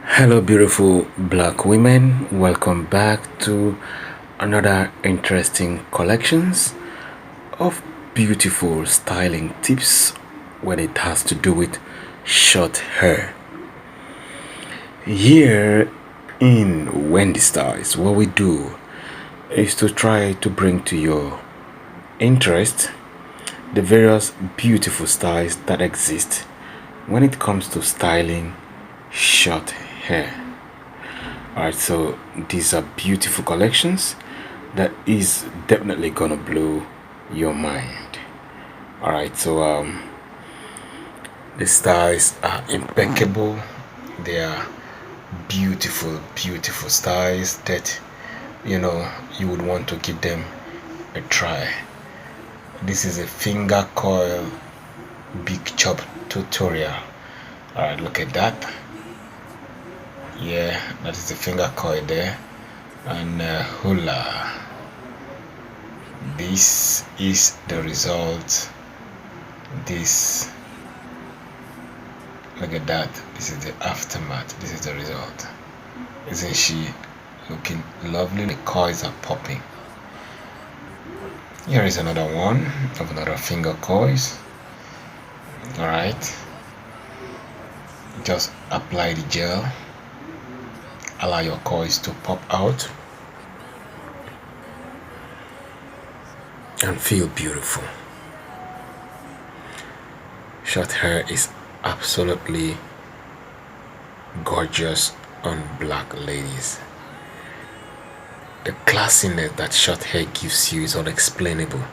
Hello, beautiful black women. Welcome back to another interesting collections of beautiful styling tips when it has to do with short hair. Here in Wendy Styles, what we do is to try to bring to your interest the various beautiful styles that exist when it comes to styling short hair. Alright, so these are beautiful collections that is definitely gonna blow your mind. Alright, so the styles are impeccable. They are beautiful styles that you would want to give them a try. This is a finger coil big chop tutorial. Alright, look at that. Yeah, that is the finger coil there. And hula, this is the result. This, look at that, this is the aftermath. This is the result. Isn't she looking lovely? The coils are popping. Here is another one of another finger coils. All right, just apply the gel, allow your coils to pop out and feel beautiful. Short hair is absolutely gorgeous on black ladies. The classiness that short hair gives you is unexplainable.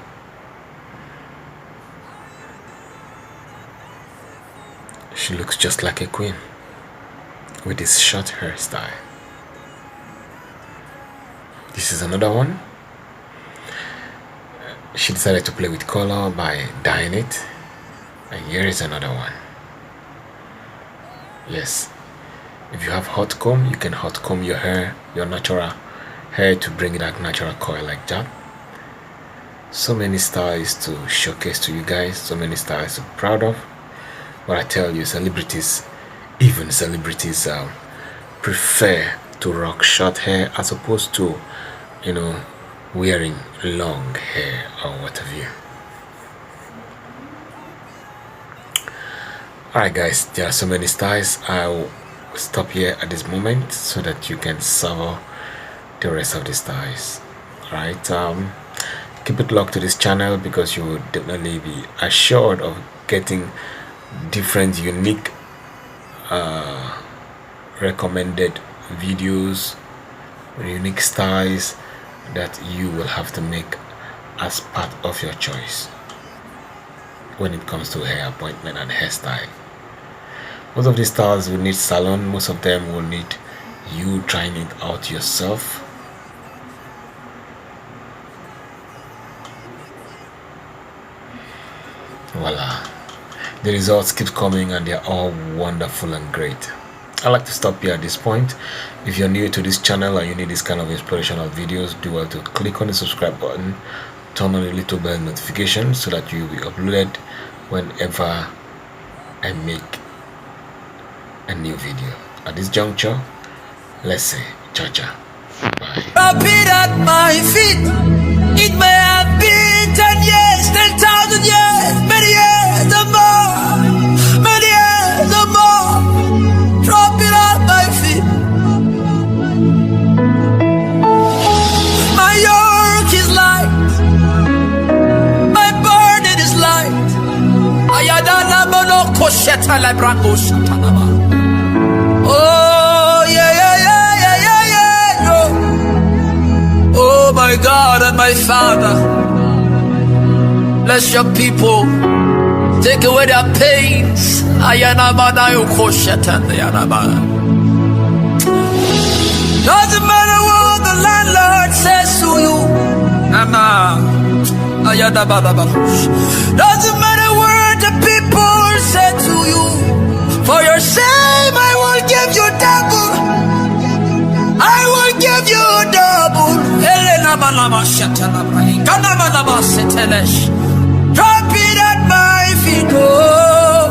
She looks just like a queen with this short hairstyle. This is another one. She decided to play with color by dyeing it. And here is another one. Yes, if you have hot comb, you can hot comb your hair, your natural hair, to bring that natural coil like that. So many styles to showcase to you guys, so many styles to be proud of. But I tell you, even celebrities prefer to rock short hair as opposed to wearing long hair or what have you. Alright guys, there are so many styles. I'll stop here at this moment so that you can savor the rest of the styles. Alright, keep it locked to this channel because you will definitely be assured of getting different unique recommended videos, unique styles that you will have to make as part of your choice when it comes to hair appointment and hairstyle. Most of these styles will need salon, most of them will need you trying it out yourself. Voila, the results keep coming and they are all wonderful and great. I'd like to stop here at this point. If you're new to this channel and you need this kind of inspirational videos, do well to click on the subscribe button, turn on the little bell notification so that you'll be uploaded whenever I make a new video. At this juncture, let's say cha-cha. Bye. Drop it at my feet. It may have been 10 years, 10,000 years, many years or more, many years or more. Drop it at my feet. My yoke is light, my burden is light. Ayadana mono kosheta la brango shatanaba. Oh yeah. Oh my God and my Father, bless your people, take away their pains. Doesn't matter what the landlord says to you. Doesn't matter what the people say to you. For your shame I will give you double. I will give you double. Drop it at my feet. Oh,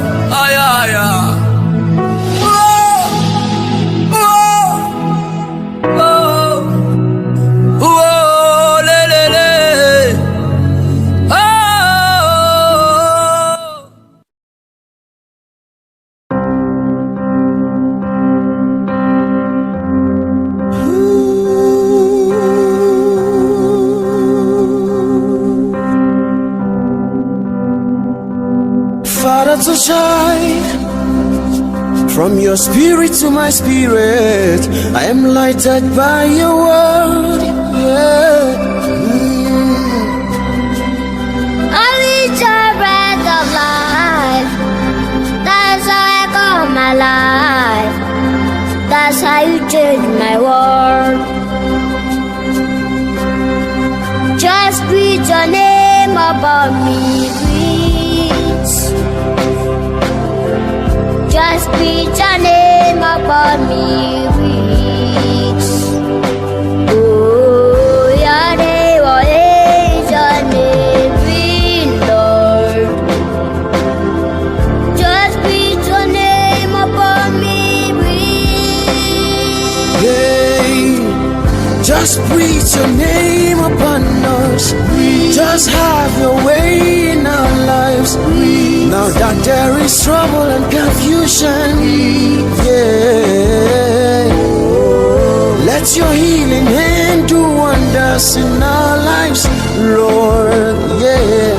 shine. From your spirit to my spirit, I am lighted by your word. Yeah. I reach a breath of life. That's how I got my life. That's how you change my world. Just breathe your name above me, breathe. Just breathe your name above me, breathe. Oh, your name, what is your name, breathe, Lord. Just breathe your name above me, breathe. Hey, just breathe your name upon us. Just have your way in our lives. Now that there is trouble and confusion, yeah, let your healing hand do wonders in our lives, Lord, yeah.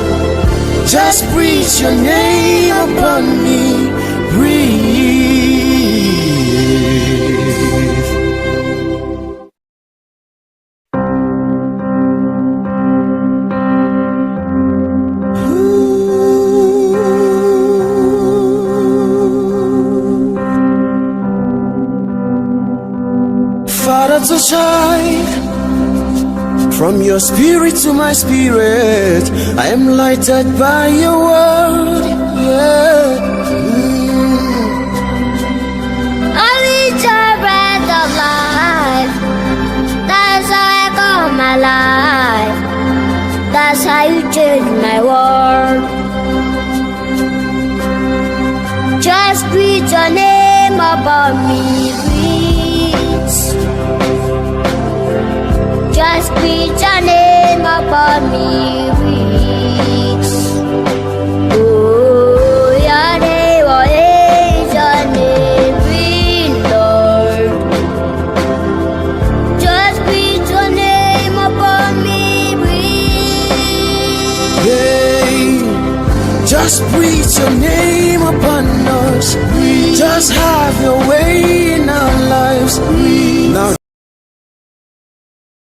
Just breathe your name upon me, breathe. Father, to shine. From your spirit to my spirit, I am lighted by your word. Yeah. I reach a breath of life. That's how I got my life. That's how you change my world. Just breathe your name above me, breathe. Just breathe your name above me, breathe. Oh, your name, what is your name, breathe, Lord. Just breathe your name above me, breathe. Hey, just breathe your name upon us. Just have